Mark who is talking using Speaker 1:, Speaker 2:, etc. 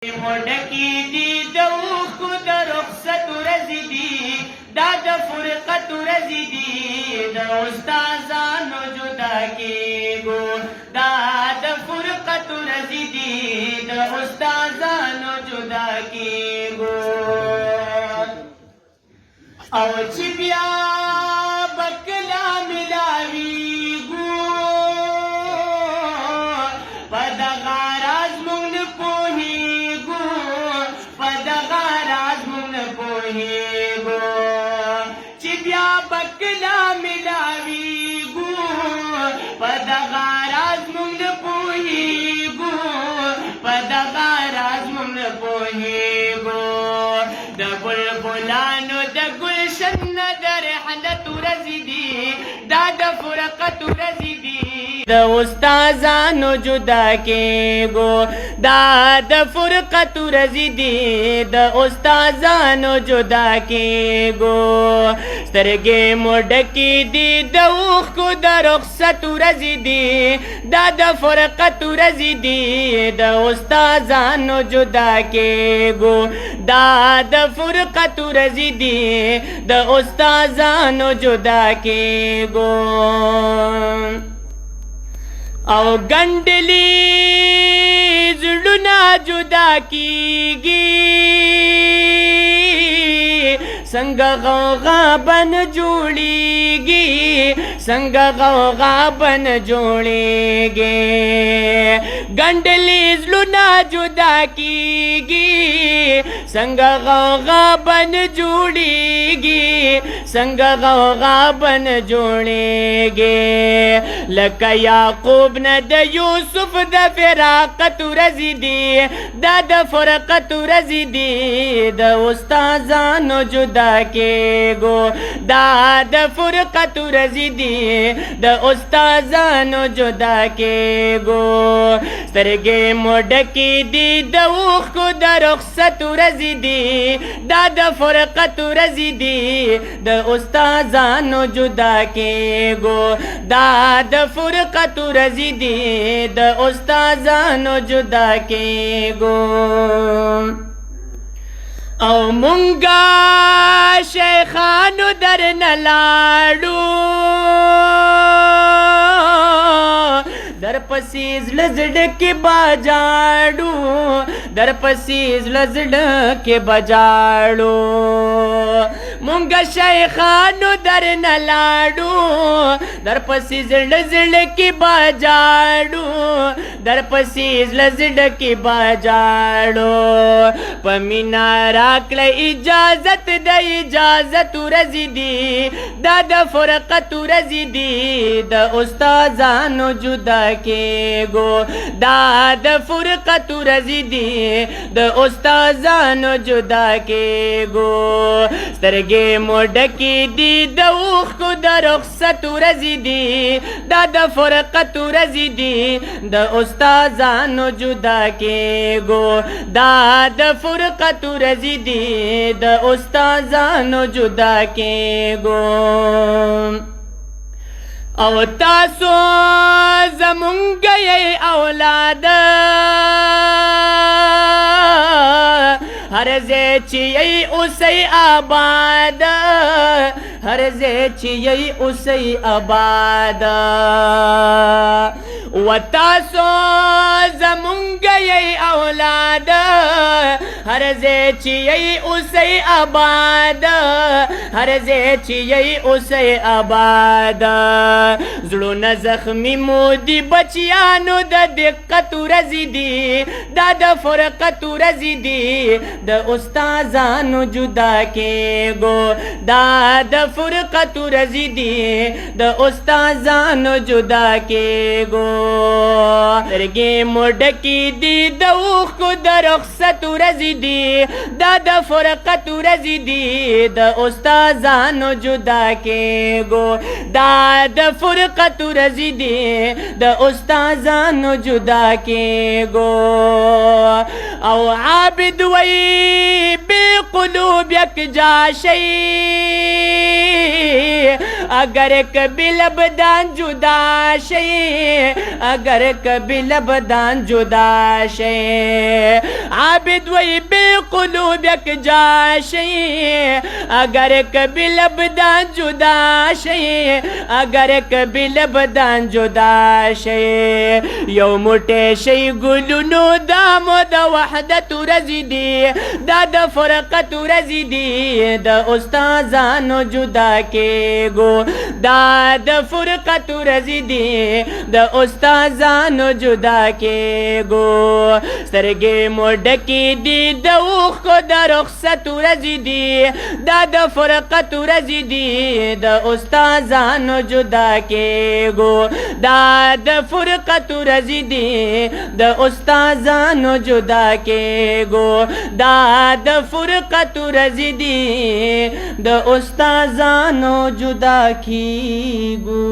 Speaker 1: مډکی دی د اوښکو د رخصت ورځې دي دا د فرقت ورځې دي د استادانو جدا کېږو دا د فرقت ورځې دي د استادانو جدا کېږو او چې بیا به کله ملاویږو په دغه راز موږ نه پوهېږو په دغه راز موږ نه پوهېږو چې بیا به کله ملاویږو په دغه راز موږ نه پوهېږو په دغه راز موږ نه پوهېږو د بلبلانو د گلشن نه د رحلت ورځې دي دا د فرقت ورځې دي د استادانو جدا کېږو دا د فرقت ورځې دي د استادانو جدا کېږو سترګې مو ډکې دي د اوښکو د رخصت ورځې دي دا د فرقت ورځې دي د استادانو جدا کېږو دا د فرقت ورځې دي د استادانو جدا کېږو او ګنډلي زړونه جدا کېږي څنګه غوغا بن جوړیږي څنګه غوغا بن جوړیږي ګنډلي زړونه جدا کېږي څنګه غوغا بن جوړیږي څنګه غوغا بن جوړیږي لکه یعقوب نه د یوسف د فراقت ورځې دي دا د فرقت ورځې دي د استادانو جدا کېږو دا د فرقت ورځې دي د استادانو جدا کېږو سترګې مو ډکې دي د اوښکو د رخصت ورځې دي دا د فرقت ورځې دي د استادانو جدا کېږو دا د فرقت ورځې دي د استادانو جدا کېږو او مونږه شیخانو درنه لاړو در پسې زړه زړه کې باجاړو در پسې زړه زړه کې بجاړو مونږه شیخانو درنه لاړو در پسې زړه زړه کې باجاړو در پسې زړه زړه کې باجاړو په مینا راکړه اجازت د اجازت ورځې دي دا د فرقت ورځې دي د استادانو جدا کېږو دا د فرقت ورځې دي د استادانو جدا کېږو سترګې مو ډکې دي د اوښکو د رخصت ورځې دي دا د فرقت ورځې دي د استادانو جدا کېږو دا د فرقت ورځې دي د استادانو جدا کېږو او تاسو زمونږ یې اولاد هر ځای چې یې اوسئ آباد هر ځای چې یې اوسئ آباد و تاسو زمونږ یې اولاد هر ځای چې یې اوسئ آباد هر ځای چې یې اوسئ آباد زړونه زخمي مو دي بچیانو د دقت ورځې دي دا د فرقت ورځې دي د استادانو جدا کېږو دا د فرقت ورځې دي د استادانو جدا کېږو سترګې مو ډکې دي د اوښکو د رخصت ورځې دي دا د فرقت ورځې دي د استادانو جدا کېږو دا د فرقت ورځې دي د استادانو جدا کېږو او عابد وی بقلوب یک جا شي अगर कभी लबदान जुदा शे, अगर कभी लबदान जुदा शे, आबिद वही बेकुलूब यक जा शे, अगर कभी लबदान जुदा शे, अगर कभी लबदान जुदा शे, यौ मुटे शे गुलुनो दामो द वहदत रजिदी, दा द फरकत रजिदी, द उस्ताजानो जुदा के गो, दा द फरकत रजिदी, द उस्ताजानो जुदा के गो, सरगे मोडकी दी द उख को द रुखसत रजिदी, दा द फरकत रजिदी, द उस्ताजानो जुदा के गो, दा द फरकत रजिदी, द उस्ताजानो जुदा के गो, दा द फरकत रजिदी, द उस्ताजानो जुदा की गो।